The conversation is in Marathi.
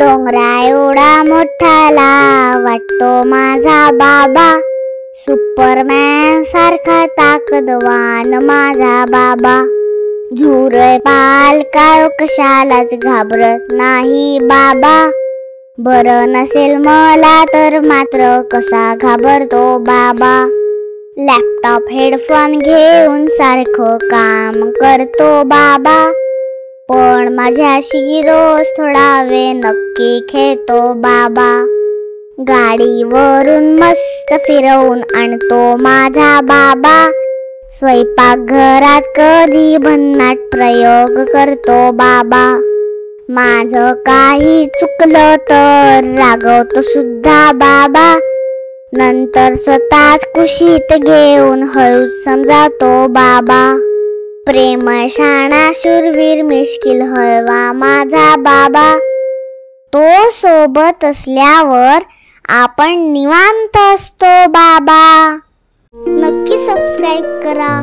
डोंगरा एवढा मोठाला वाटतो माझा बाबा, सुपरमॅन सारखा ताकदवान माझा बाबा. झुरळ पालकायो कशालाच घाबरत नाही बाबा, बरं नसेल मला तर मात्र कसा घाबरतो बाबा. लॅपटॉप हेडफोन घेऊन सारखं काम करतो बाबा, पण माझ्याशी रोज थोडा वेळ नक्की खेळतो बाबा. गाडीवरून मस्त फिरवून आणतो माझा बाबा, स्वयंपाकघरात कधी भन्नाट प्रयोग करतो बाबा. माझं काही चुकलं तर रागवतो सुद्धा बाबा, नंतर स्वतःच कुशीत घेऊन हळूच समजावतो बाबा. प्रेमळ शाणा शूरवीर मिश्किल हळवा माझा बाबा, तो सोबत असल्यावर आपण निवांत असतो बाबा. नक्की सबस्क्राईब करा.